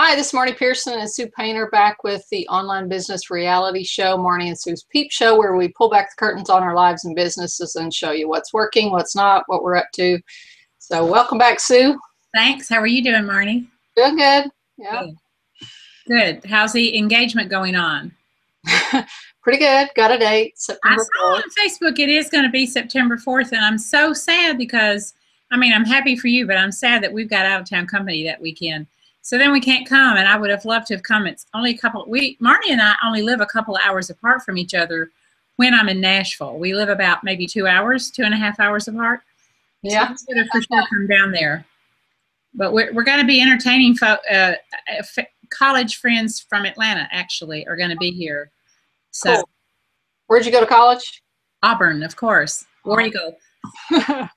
Hi, this is Marnie Pearson and Sue Painter back with the online business reality show, Marnie and Sue's Peep Show, where we pull back the curtains on our lives and businesses and show you what's working, what's not, what we're up to. So welcome back, Sue. Thanks. How are you doing, Marnie? Doing good. Yeah. Good. How's the engagement going on? Pretty good. Got a date, September 4th. I saw on Facebook it is going to be September 4th, and I'm so sad because, I mean, I'm happy for you, but I'm sad that we've got out-of-town company that weekend. So then we can't come, and I would have loved to have come. It's only a couple of weeks. Marnie and I only live a couple of hours apart from each other when I'm in Nashville. We live about maybe 2 hours, 2.5 hours apart. Yeah. So I would have for sure come down there. But we're going to be entertaining college friends from Atlanta, actually, are going to be here. So, cool. Where'd you go to college? Auburn, of course. Where do you go?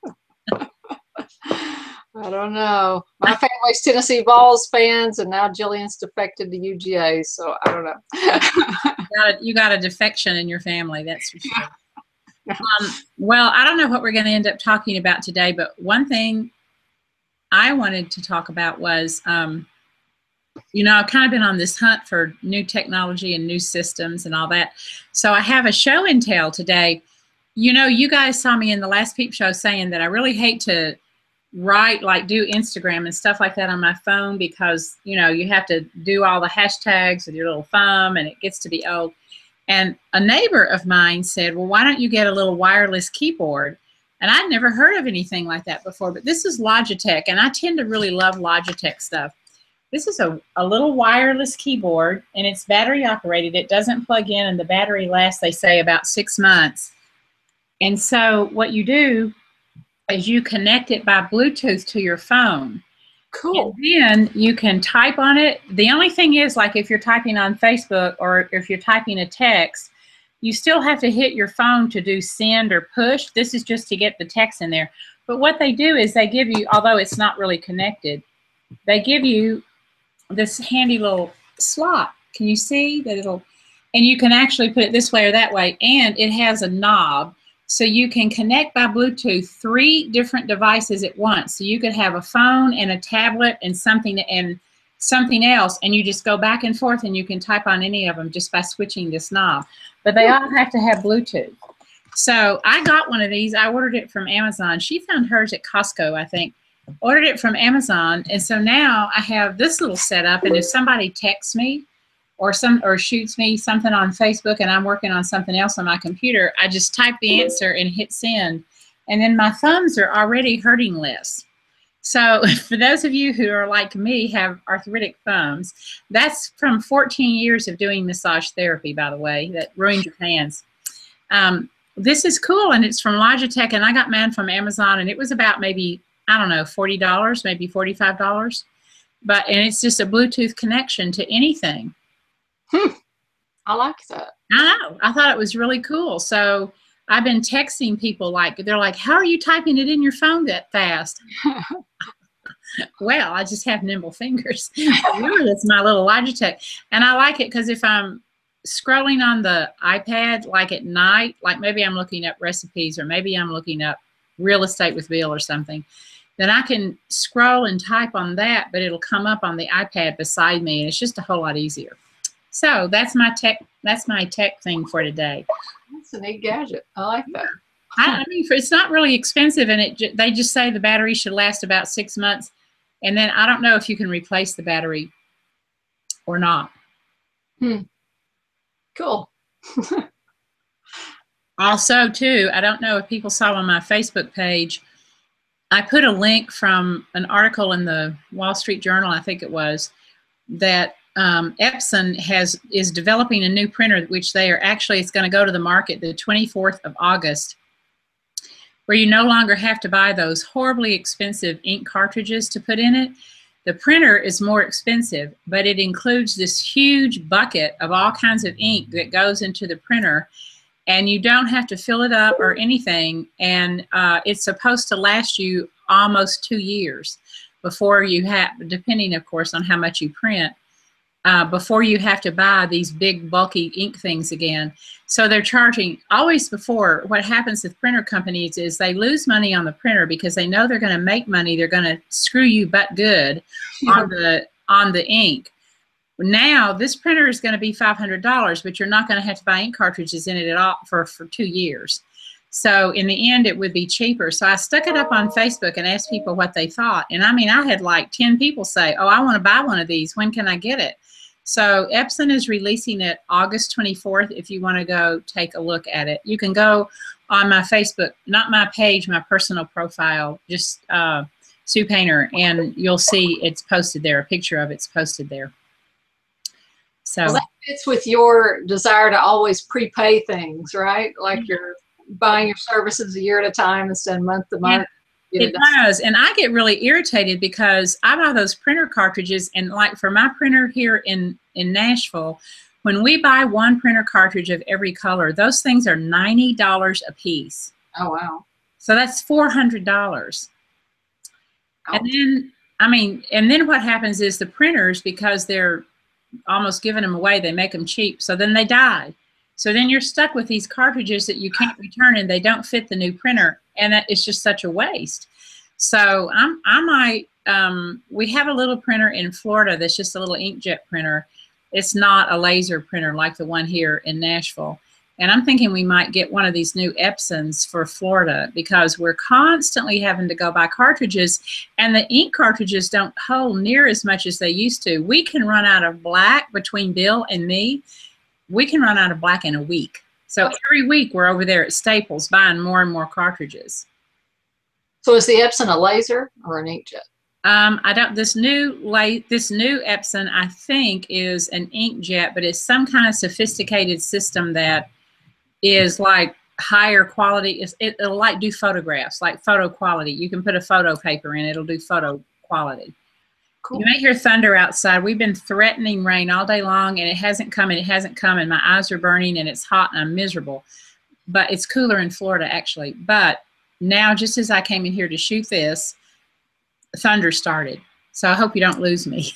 I don't know. My family's Tennessee Vols fans, and now Jillian's defected to UGA, so I don't know. You got a defection in your family, that's for sure. Well, I don't know what we're going to end up talking about today, but one thing I wanted to talk about was, you know, I've kind of been on this hunt for new technology and new systems and all that. So I have a show and tell today. You know, you guys saw me in the last Peep Show saying that I really hate to write, like do Instagram and stuff like that on my phone because, you know, you have to do all the hashtags with your little thumb and it gets to be old. And a neighbor of mine said, well, why don't you get a little wireless keyboard? And I'd never heard of anything like that before, but this is Logitech, and I tend to really love Logitech stuff. This is a little wireless keyboard, and it's battery operated. It doesn't plug in, and the battery lasts, they say, about 6 months. And so what you do is you connect it by Bluetooth to your phone. Cool. And then you can type on it. The only thing is, like if you're typing on Facebook or if you're typing a text, you still have to hit your phone to do send or push. This is just to get the text in there. But what they do is they give you, although it's not really connected, they give you this handy little slot. Can you see that and you can actually put it this way or that way, and it has a knob. So you can connect by Bluetooth 3 different devices at once. So you could have a phone and a tablet and something else, and you just go back and forth and you can type on any of them just by switching this knob. But they all have to have Bluetooth. So I got one of these. I ordered it from Amazon. She found hers at Costco, I think. Ordered it from Amazon, and so now I have this little setup, and if somebody texts me or shoots me something on Facebook and I'm working on something else on my computer, I just type the answer and hit send, and then my thumbs are already hurting less. So for those of you who are like me, have arthritic thumbs, that's from 14 years of doing massage therapy, by the way, that ruined your hands. This is cool, and it's from Logitech, and I got mine from Amazon, and it was about maybe, I don't know, $40, maybe $45. And it's just a Bluetooth connection to anything. I like that. I know. I thought it was really cool. So I've been texting people they're like, how are you typing it in your phone that fast? Well, I just have nimble fingers. Really, it's my little Logitech. And I like it because if I'm scrolling on the iPad, like at night, like maybe I'm looking up recipes or maybe I'm looking up real estate with Bill or something, then I can scroll and type on that, but it'll come up on the iPad beside me, and it's just a whole lot easier. So that's my tech thing for today. That's a neat gadget. I like that. I mean, it's not really expensive, and they just say the battery should last about 6 months, and then I don't know if you can replace the battery or not. Cool. Also, too, I don't know if people saw on my Facebook page, I put a link from an article in the Wall Street Journal, I think it was, that Epson is developing a new printer, which it's going to go to the market the 24th of August, where you no longer have to buy those horribly expensive ink cartridges to put in it. The printer is more expensive, but it includes this huge bucket of all kinds of ink that goes into the printer, and you don't have to fill it up or anything, and it's supposed to last you almost 2 years before you have, depending, of course, on how much you print, before you have to buy these big bulky ink things again. So they're charging, always before, what happens with printer companies is they lose money on the printer because they know they're going to make money. They're going to screw you but good on the ink. Now this printer is going to be $500, but you're not going to have to buy ink cartridges in it at all for 2 years. So in the end, it would be cheaper. So I stuck it up on Facebook and asked people what they thought. And I mean, I had like 10 people say, oh, I want to buy one of these. When can I get it? So Epson is releasing it August 24th. If you want to go take a look at it, you can go on my Facebook, not my page, my personal profile, just Sue Painter, and you'll see it's posted there. A picture of it's posted there. So well, that fits with your desire to always prepay things, right? Like you're buying your services a year at a time instead of month to month. It does. And I get really irritated because I buy those printer cartridges, and like for my printer here in Nashville, when we buy one printer cartridge of every color, those things are $90 a piece. Oh, wow. So that's $400. Oh. And then, I mean, and then what happens is the printers, because they're almost giving them away, they make them cheap, so then they die. So then you're stuck with these cartridges that you can't return, and they don't fit the new printer, and that is just such a waste. So we have a little printer in Florida that's just a little inkjet printer. It's not a laser printer like the one here in Nashville. And I'm thinking we might get one of these new Epsons for Florida, because we're constantly having to go buy cartridges, and the ink cartridges don't hold near as much as they used to. We can run out of black between Bill and me. We can run out of black in a week. So every week we're over there at Staples buying more and more cartridges. So is the Epson a laser or an inkjet? This new Epson, I think, is an inkjet, but it's some kind of sophisticated system that is like higher quality. It'll like do photographs, like photo quality. You can put a photo paper in, it'll do photo quality. Cool. You may hear thunder outside. We've been threatening rain all day long, and it hasn't come, and it hasn't come, and my eyes are burning, and it's hot, and I'm miserable. But it's cooler in Florida, actually. But now, just as I came in here to shoot this, thunder started. So I hope you don't lose me.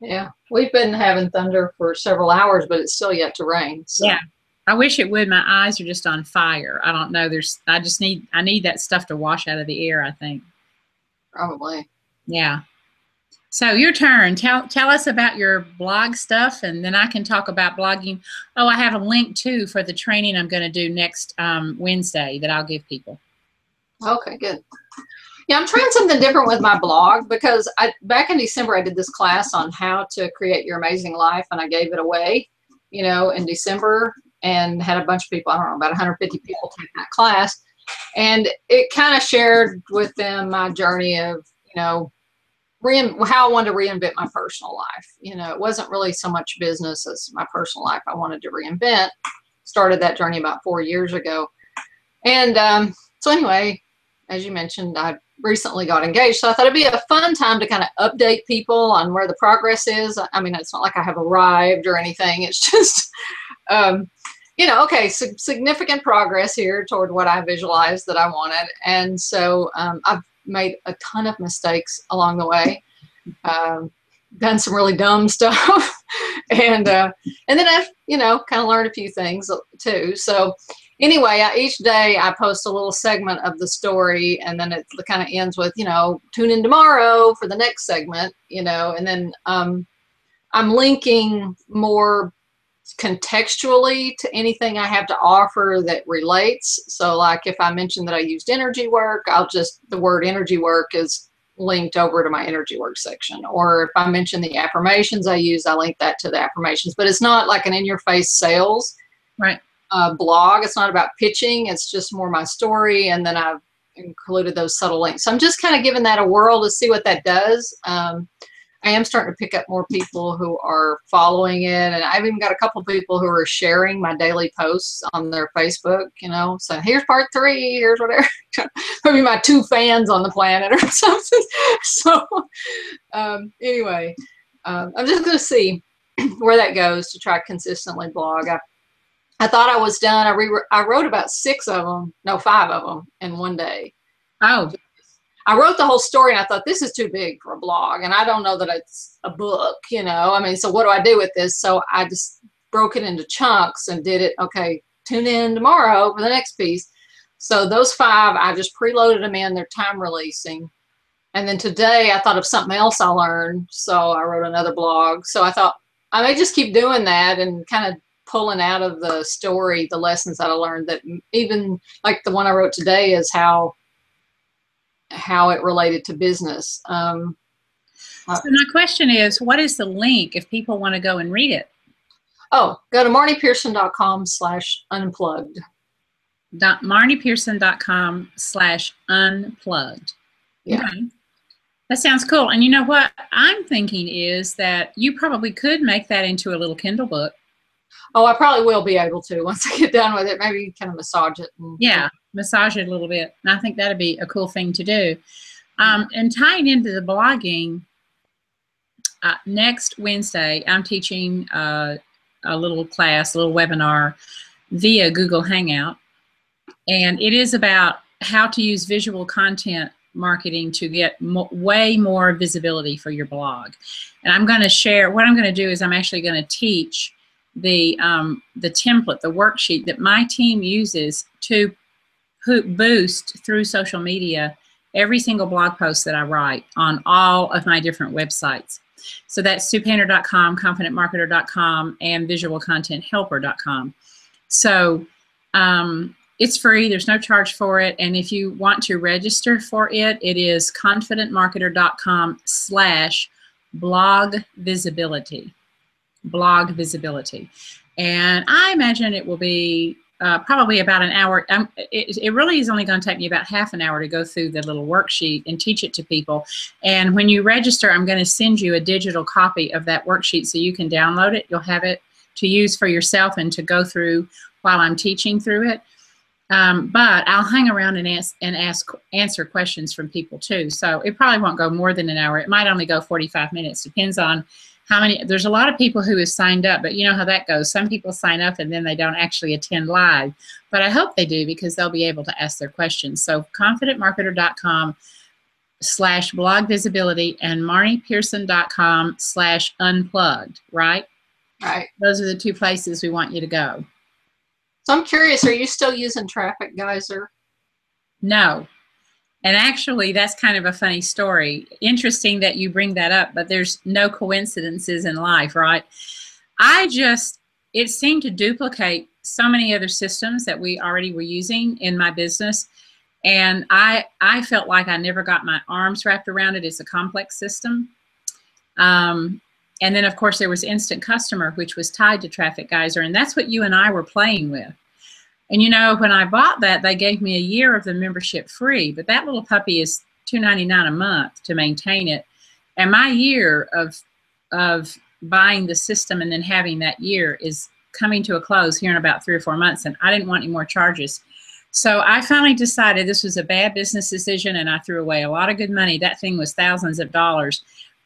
Yeah, we've been having thunder for several hours, but it's still yet to rain. So. Yeah, I wish it would. My eyes are just on fire. I don't know. I need that stuff to wash out of the air, I think. Probably. Yeah. So your turn. Tell us about your blog stuff, and then I can talk about blogging. Oh, I have a link too for the training I'm going to do next Wednesday that I'll give people. Okay, good. Yeah, I'm trying something different with my blog, because back in December I did this class on how to create your amazing life, and I gave it away, in December, and had a bunch of people, I don't know, about 150 people take that class, and it kind of shared with them my journey of, how I wanted to reinvent my personal life. It wasn't really so much business as my personal life I wanted to reinvent. Started that journey about 4 years ago. And so anyway, as you mentioned, I recently got engaged. So I thought it'd be a fun time to kind of update people on where the progress is. I mean, it's not like I have arrived or anything. It's just, okay, significant progress here toward what I visualized that I wanted. And so I've made a ton of mistakes along the way, done some really dumb stuff, and then I've kind of learned a few things too. So anyway, each day I post a little segment of the story, and then it kind of ends with tune in tomorrow for the next segment, and then I'm linking more contextually to anything I have to offer that relates. So like if I mention that I used energy work, the word energy work is linked over to my energy work section. Or if I mention the affirmations I use, I link that to the affirmations. But it's not like an in-your-face sales blog. It's not about pitching. It's just more my story, and then I've included those subtle links. So I'm just kind of giving that a whirl to see what that does. I am starting to pick up more people who are following it, and I've even got a couple of people who are sharing my daily posts on their Facebook, so here's part 3, here's whatever. Maybe my 2 fans on the planet or something. So anyway, I'm just going to see where that goes to try to consistently blog. I thought I was done. I wrote about 5 of them in one day. Oh. I wrote the whole story, and I thought, this is too big for a blog, and I don't know that it's a book, I mean, so what do I do with this? So I just broke it into chunks and did it, okay, tune in tomorrow for the next piece. So those 5, I just preloaded them in. They're time releasing. And then today I thought of something else I learned, so I wrote another blog. So I thought I may just keep doing that and kind of pulling out of the story the lessons that I learned, that even like the one I wrote today is how it related to business. So my question is, what is the link if people want to go and read it? Oh, go to marniepearson.com/unplugged. marniepearson.com/unplugged. Yeah. Okay. That sounds cool. And you know what I'm thinking is that you probably could make that into a little Kindle book. Oh, I probably will be able to once I get done with it. Maybe kind of massage it. Yeah, massage it a little bit. And I think that'd be a cool thing to do. And tying into the blogging, next Wednesday, I'm teaching a little class, a little webinar via Google Hangout. And it is about how to use visual content marketing to get way more visibility for your blog. And I'm going to share, what I'm going to do is I'm actually going to teach the template, the worksheet that my team uses to boost through social media every single blog post that I write on all of my different websites. So that's SuePainter.com, ConfidentMarketer.com, and VisualContentHelper.com. So it's free. There's no charge for it. And if you want to register for it, it is ConfidentMarketer.com/blog visibility. Blog visibility. And I imagine it will be probably about an hour. It really is only going to take me about half an hour to go through the little worksheet and teach it to people. And when you register, I'm going to send you a digital copy of that worksheet so you can download it. You'll have it to use for yourself and to go through while I'm teaching through it. But I'll hang around and answer questions from people too. So it probably won't go more than an hour. It might only go 45 minutes. Depends on how many. There's a lot of people who have signed up, but you know how that goes. Some people sign up and then they don't actually attend live. But I hope they do, because they'll be able to ask their questions. So ConfidentMarketer.com/blog visibility and MarniePearson.com/unplugged, right? Right. Those are the two places we want you to go. So I'm curious, are you still using Traffic Geyser? No. And actually, that's kind of a funny story. Interesting that you bring that up, but there's no coincidences in life, right? It seemed to duplicate so many other systems that we already were using in my business. And I felt like I never got my arms wrapped around it. It's a complex system. And then, of course, there was Instant Customer, which was tied to Traffic Geyser. And that's what you and I were playing with. And, you know, when I bought that, they gave me a year of the membership free. But that little puppy is $2.99 a month to maintain it. And my year of buying the system and then having that year is coming to a close here in about 3 or 4 months. And I didn't want any more charges. So I finally decided this was a bad business decision, and I threw away a lot of good money. That thing was thousands of dollars.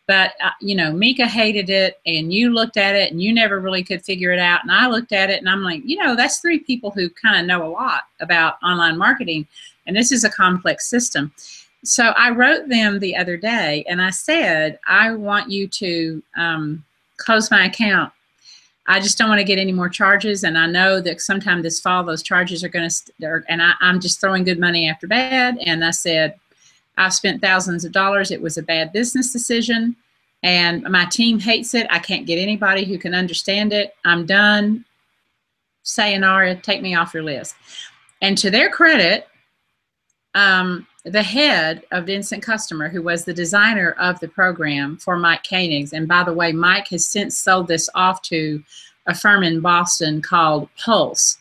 But, you know, Mika hated it, and you looked at it, and you never really could figure it out. And I looked at it, and I'm like, you know, that's 3 people who kind of know a lot about online marketing, and this is a complex system. So I wrote them the other day, and I said, I want you to close my account. I just don't want to get any more charges, and I know that sometime this fall those charges are going to, and I'm just throwing good money after bad. And I said, I've spent thousands of dollars. It was a bad business decision, and my team hates it. I can't get anybody who can understand it. I'm done. Sayonara, take me off your list. And to their credit, the head of the Instant Customer, who was the designer of the program for Mike Koenig's, and by the way, Mike has since sold this off to a firm in Boston called Pulse.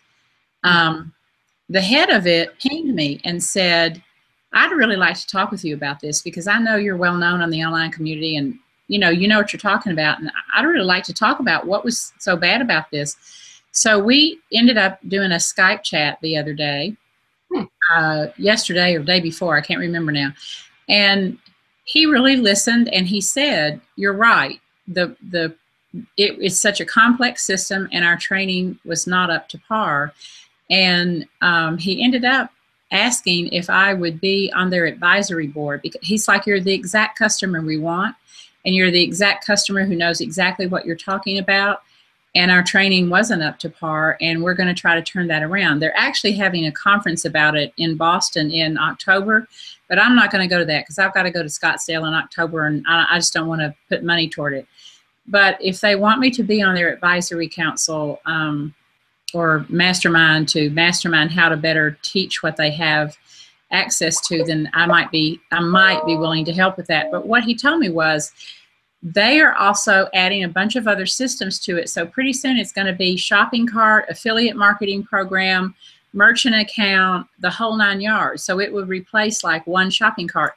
The head of it pinged me and said, I'd really like to talk with you about this, because I know you're well known on the online community, and you know what you're talking about, and I'd really like to talk about what was so bad about this. So we ended up doing a Skype chat the other day, yesterday or the day before, I can't remember now. And he really listened, and he said, you're right. It's such a complex system, and our training was not up to par. And he ended up asking if I would be on their advisory board, because he's like, you're the exact customer we want, and you're the exact customer who knows exactly what you're talking about. and our training wasn't up to par, and we're going to try to turn that around. They're actually having a conference about it in Boston in October, but I'm not going to go to that because I've got to go to Scottsdale in October, and I just don't want to put money toward it. But if they want me to be on their advisory council or mastermind to mastermind how to better teach what they have access to, then I might be willing to help with that. But what he told me was they are also adding a bunch of other systems to it. So pretty soon it's going to be shopping cart, affiliate marketing program, merchant account, the whole 9 yards. So it would replace like one shopping cart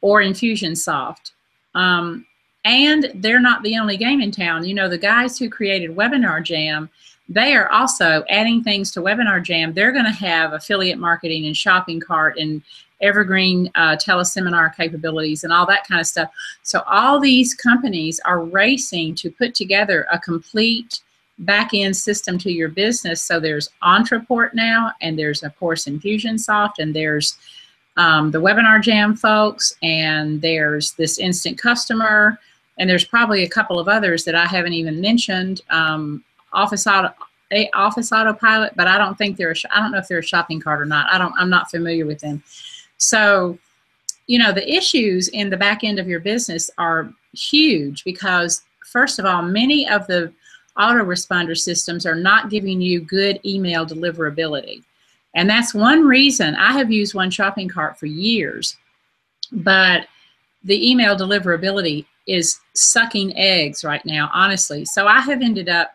or Infusionsoft. And they're not the only game in town. You know, the guys who created Webinar Jam, they are also adding things to Webinar Jam. They're going to have affiliate marketing and shopping cart and evergreen teleseminar capabilities and all that kind of stuff. So all these companies are racing to put together a complete back-end system to your business. So there's Ontraport now, and there's, of course, Infusionsoft, and there's the Webinar Jam folks, and there's this Instant Customer, and there's probably a couple of others that I haven't even mentioned. Office Autopilot, but I don't think I don't know if they're a shopping cart or not. I'm not familiar with them. So, you know, the issues in the back end of your business are huge because, first of all, many of the autoresponder systems are not giving you good email deliverability. And that's one reason I have used One Shopping Cart for years, but the email deliverability is sucking eggs right now, honestly. So I have ended up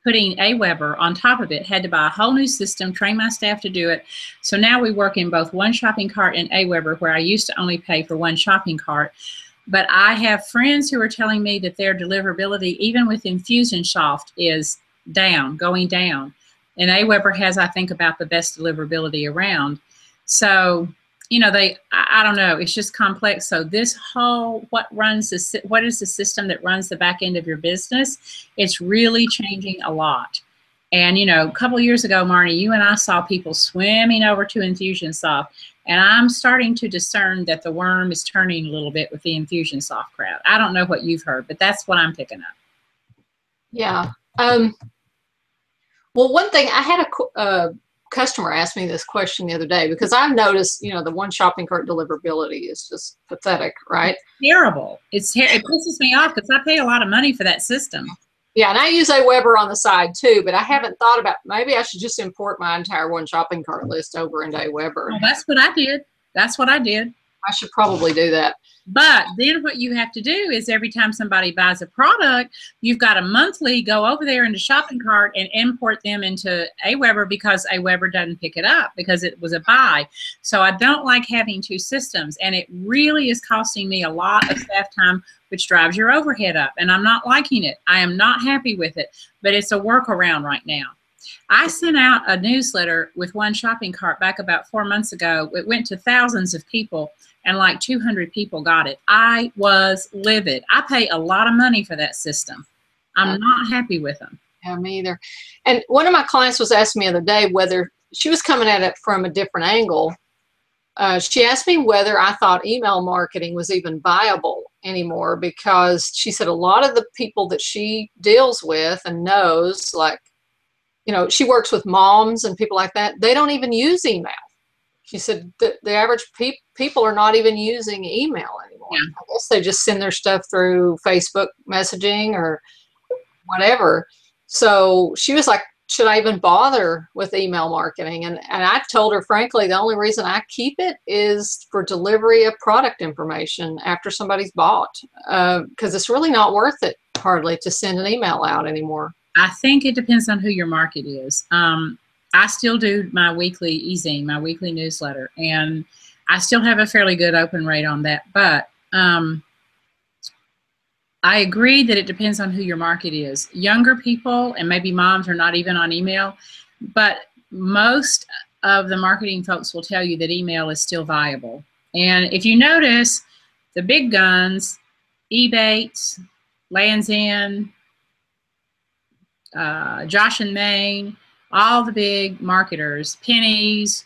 putting Aweber on top of it, had to buy a whole new system, train my staff to do it. So now we work in both One Shopping Cart and Aweber, where I used to only pay for one shopping cart. But I have friends who are telling me that their deliverability, even with Infusionsoft, is down, going down. And Aweber has, I think, about the best deliverability around. So, you know, I don't know, it's just complex. So this whole, what is the system that runs the back end of your business? It's really changing a lot. And, you know, a couple of years ago, Marnie, you and I saw people swimming over to Infusionsoft, and I'm starting to discern that the worm is turning a little bit with the Infusionsoft crowd. I don't know what you've heard, but that's what I'm picking up. Yeah. Well, one thing, I had a customer asked me this question the other day because I've noticed, you know, the One Shopping Cart deliverability is just pathetic, right? Terrible. It pisses me off because I pay a lot of money for that system. Yeah, and I use Aweber on the side too, but I haven't thought about, maybe I should just import my entire One Shopping Cart list over into Aweber. Well, that's what I did. That's what I did. I should probably do that. But then what you have to do is every time somebody buys a product, you've got to monthly go over there into shopping cart and import them into Aweber because Aweber doesn't pick it up because it was a buy. So I don't like having two systems, and it really is costing me a lot of staff time, which drives your overhead up, and I'm not liking it. I am not happy with it, but it's a workaround right now. I sent out a newsletter with One Shopping Cart back about 4 months ago. It went to thousands of people, and like 200 people got it. I was livid. I pay a lot of money for that system. I'm not happy with them. Yeah, me either. And one of my clients was asking me the other day whether she was coming at it from a different angle. She asked me whether I thought email marketing was even viable anymore, because she said a lot of the people that she deals with and knows, like, you know, she works with moms and people like that, they don't even use email. She said the average people are not even using email anymore. Yeah. I guess they just send their stuff through Facebook messaging or whatever. So she was like, should I even bother with email marketing? And I told her, frankly, the only reason I keep it is for delivery of product information after somebody's bought, because it's really not worth it hardly to send an email out anymore. I think it depends on who your market is. I still do my weekly e-zine, my weekly newsletter, and I still have a fairly good open rate on that. But I agree that it depends on who your market is. Younger people and maybe moms are not even on email, but most of the marketing folks will tell you that email is still viable. And if you notice, the big guns, Ebates, Lands' End, Josh and Main, all the big marketers, Penny's,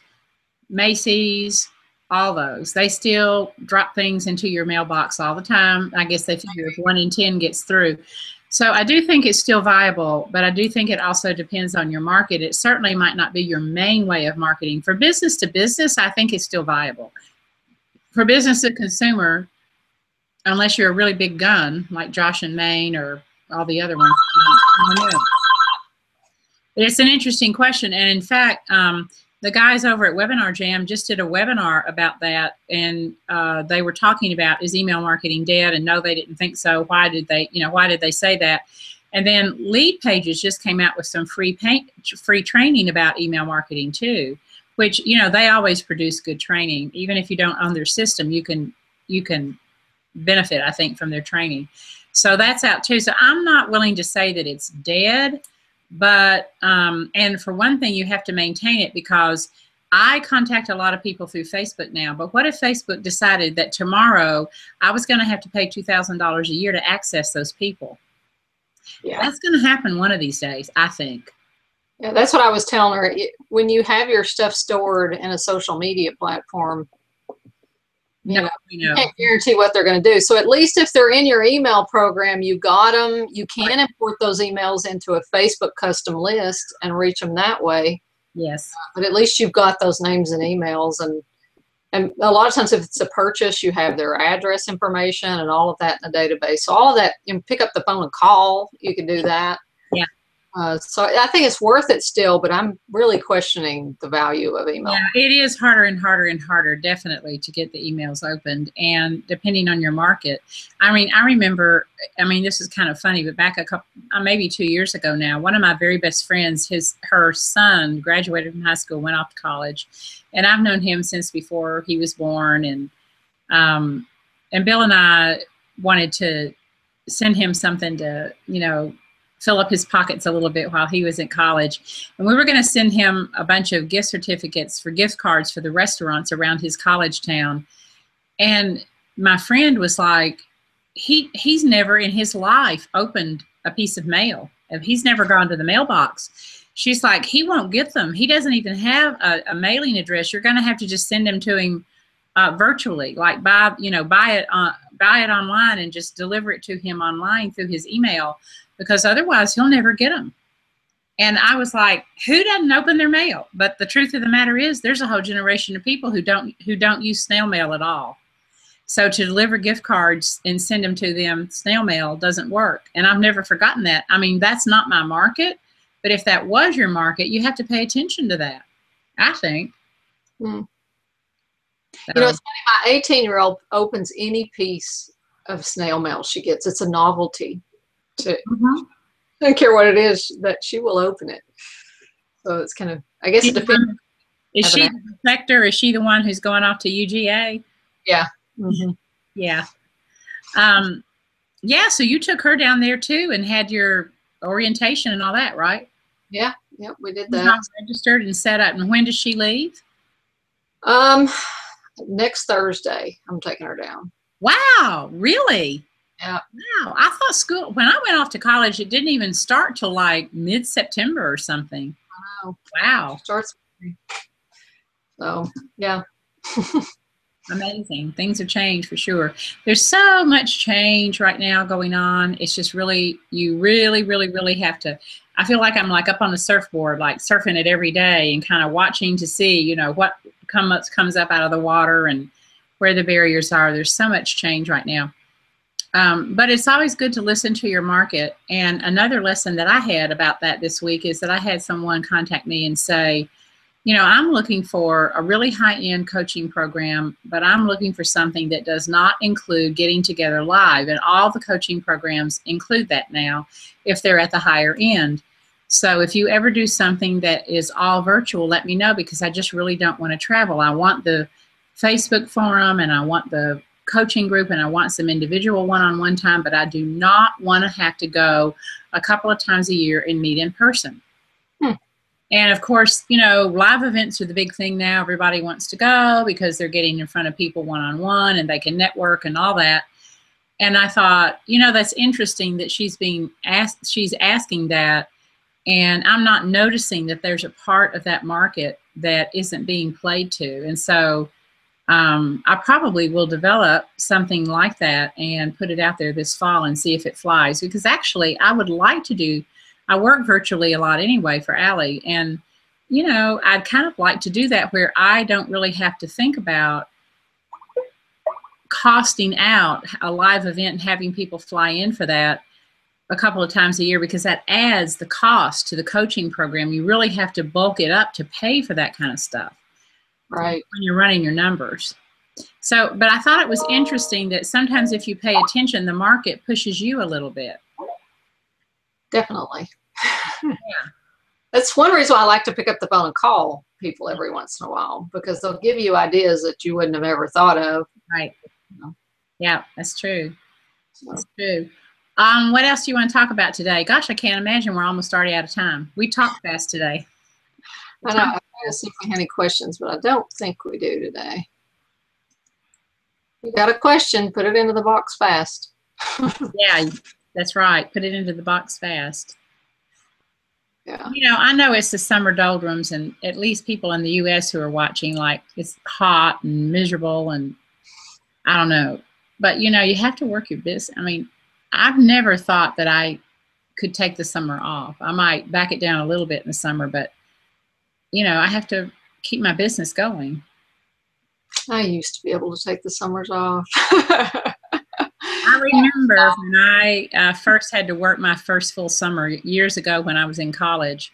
Macy's, all those, they still drop things into your mailbox all the time. I guess they figure if 1 in 10 gets through. So I do think it's still viable, but I do think it also depends on your market. It certainly might not be your main way of marketing. For business to business, I think it's still viable. For business to consumer, unless you're a really big gun like Josh and Maine or all the other ones, I don't know. But it's an interesting question. And in fact, the guys over at Webinar Jam just did a webinar about that, and they were talking about, is email marketing dead? And no, they didn't think so. Why did they say that? And then Lead Pages just came out with some free training about email marketing too, which, you know, they always produce good training. Even if you don't own their system, you can benefit, I think, from their training. So that's out too. So I'm not willing to say that it's dead. But, and for one thing, you have to maintain it, because I contact a lot of people through Facebook now. But what if Facebook decided that tomorrow I was going to have to pay $2,000 a year to access those people? Yeah. That's going to happen one of these days, I think. Yeah, that's what I was telling her. When you have your stuff stored in a social media platform, you can't guarantee what they're going to do. So at least if they're in your email program, you got them. You can import those emails into a Facebook custom list and reach them that way. Yes. But at least you've got those names and emails. And a lot of times if it's a purchase, you have their address information and all of that in the database. So all of that, you can pick up the phone and call. You can do that. Yeah. So I think it's worth it still, but I'm really questioning the value of email. Yeah, it is harder and harder and harder, definitely, to get the emails opened. And depending on your market, I mean, I remember, this is kind of funny, but back maybe 2 years ago now, one of my very best friends, her son graduated from high school, went off to college, and I've known him since before he was born. And Bill and I wanted to send him something to, fill up his pockets a little bit while he was in college. And we were going to send him a bunch of gift certificates for gift cards for the restaurants around his college town. And my friend was like, he's never in his life opened a piece of mail. He's never gone to the mailbox. She's like, he won't get them. He doesn't even have a mailing address. You're going to have to just send them to him virtually, like buy it online and just deliver it to him online through his email, because otherwise he'll never get them. And I was like, who doesn't open their mail? But the truth of the matter is, there's a whole generation of people who don't use snail mail at all. So to deliver gift cards and send them to them, snail mail doesn't work. And I've never forgotten that. That's not my market, but if that was your market, you have to pay attention to that, I think. So. It's funny, my 18-year-old opens any piece of snail mail she gets. It's a novelty. I don't care what it is, that she will open it. So it's kind of, I guess it depends. Is she the protector? Is she the one who's going off to UGA? Yeah. Yeah. Yeah, so you took her down there too and had your orientation and all that, right? Yeah, we did that. She's registered and set up. And when does she leave? Next Thursday, I'm taking her down. Wow, really? Yeah. Wow, I thought school, when I went off to college, it didn't even start till like mid-September or something. Wow. Wow. Starts. So, yeah. Amazing. Things have changed for sure. There's so much change right now going on. It's just really, you really, really, really have to, I feel like I'm like up on the surfboard, like surfing it every day and kind of watching to see, what comes up out of the water and where the barriers are. There's so much change right now. But it's always good to listen to your market. And another lesson that I had about that this week is that I had someone contact me and say, I'm looking for a really high-end coaching program, but I'm looking for something that does not include getting together live. And all the coaching programs include that now if they're at the higher end. So if you ever do something that is all virtual, let me know, because I just really don't want to travel. I want the Facebook forum and I want the coaching group and I want some individual one-on-one time, but I do not want to have to go a couple of times a year and meet in person. And of course, live events are the big thing now. Everybody wants to go because they're getting in front of people one-on-one and they can network and all that. And I thought, that's interesting that she's asking that, and I'm not noticing that there's a part of that market that isn't being played to. And so I probably will develop something like that and put it out there this fall and see if it flies. Because actually, I would like to do, I work virtually a lot anyway for Allie. And, you know, I'd kind of like to do that where I don't really have to think about costing out a live event and having people fly in for that a couple of times a year, because that adds the cost to the coaching program. You really have to bulk it up to pay for that kind of stuff. Right. When you're running your numbers. So, but I thought it was interesting that sometimes if you pay attention, the market pushes you a little bit. Definitely. Yeah. That's one reason why I like to pick up the phone and call people every once in a while, because they'll give you ideas that you wouldn't have ever thought of. Right. You know? Yeah, that's true. So. That's true. What else do you want to talk about today? Gosh, I can't imagine we're almost already out of time. We talked fast today. I know. I'm trying to see if we have any questions, but I don't think we do today. You got a question, put it into the box fast. Yeah, that's right. Put it into the box fast. Yeah. You know, I know it's the summer doldrums, and at least people in the U.S. who are watching, like, it's hot and miserable, and I don't know. But, you know, you have to work your business. I mean, I've never thought that I could take the summer off. I might back it down a little bit in the summer, but, you know, I have to keep my business going. I used to be able to take the summers off. I remember when I first had to work my first full summer years ago when I was in college.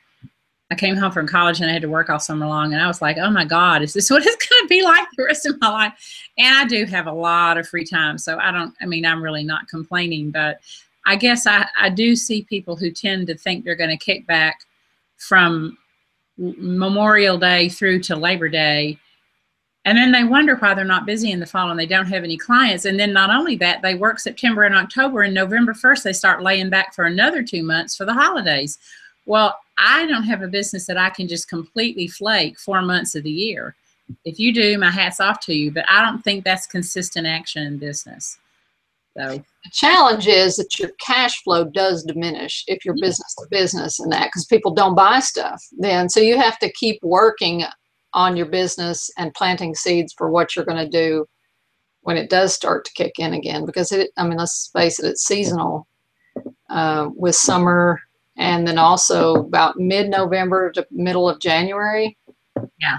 I came home from college and I had to work all summer long, and I was like, oh my God, is this what it's going to be like the rest of my life? And I do have a lot of free time, so I'm really not complaining, but I guess I do see people who tend to think they're going to kick back from Memorial Day through to Labor Day. And then they wonder why they're not busy in the fall and they don't have any clients. And then not only that, they work September and October, and November 1st, they start laying back for another 2 months for the holidays. Well, I don't have a business that I can just completely flake 4 months of the year. If you do, my hat's off to you, but I don't think that's consistent action in business. So the challenge is that your cash flow does diminish if you're business to business and that, because people don't buy stuff then. So you have to keep working on your business and planting seeds for what you're going to do when it does start to kick in again, because let's face it, it's seasonal with summer, and then also about mid-November to middle of January. Yeah,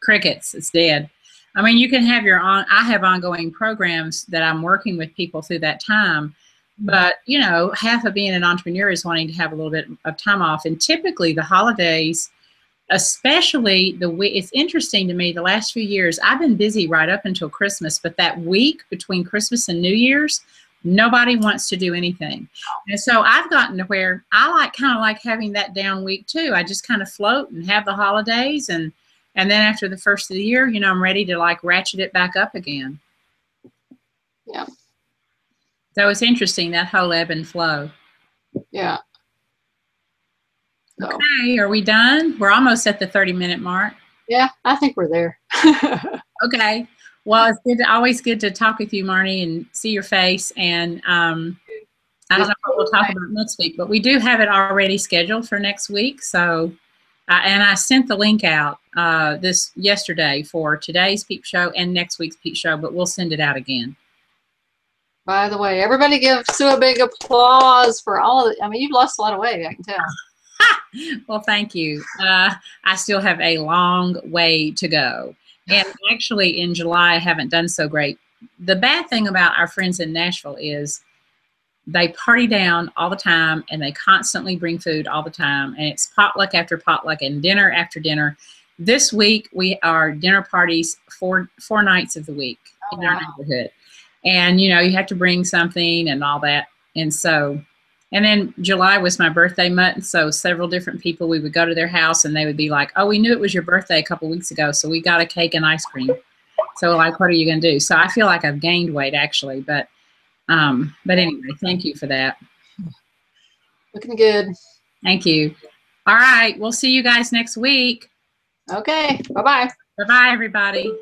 crickets, it's dead. I mean, you can have I have ongoing programs that I'm working with people through that time, but you know, half of being an entrepreneur is wanting to have a little bit of time off, and typically the holidays, especially it's interesting to me, the last few years, I've been busy right up until Christmas, but that week between Christmas and New Year's, nobody wants to do anything. And so I've gotten to where I kind of like having that down week too. I just kind of float and have the holidays, and then after the first of the year, you know, I'm ready to like ratchet it back up again. Yeah. So it's interesting, that whole ebb and flow. Yeah. So. Okay, are we done? We're almost at the 30-minute mark. Yeah, I think we're there. Okay. Well, it's always good to talk with you, Marnie, and see your face. And I don't know what we'll talk about next week, but we do have it already scheduled for next week. So, and I sent the link out yesterday for today's Peep Show and next week's Peep Show, but we'll send it out again. By the way, everybody give Sue a big applause for all of it. I mean, you've lost a lot of weight, I can tell. Well, thank you. I still have a long way to go. And actually in July, I haven't done so great. The bad thing about our friends in Nashville is they party down all the time, and they constantly bring food all the time. And it's potluck after potluck and dinner after dinner. This week, we are dinner parties four nights of the week in our neighborhood. And, you know, you have to bring something and all that. And so... And then July was my birthday month, so several different people, we would go to their house and they would be like, oh, we knew it was your birthday a couple weeks ago, so we got a cake and ice cream. So like, what are you going to do? So I feel like I've gained weight actually, but anyway, thank you for that. Looking good. Thank you. All right, we'll see you guys next week. Okay, bye-bye. Bye-bye, everybody.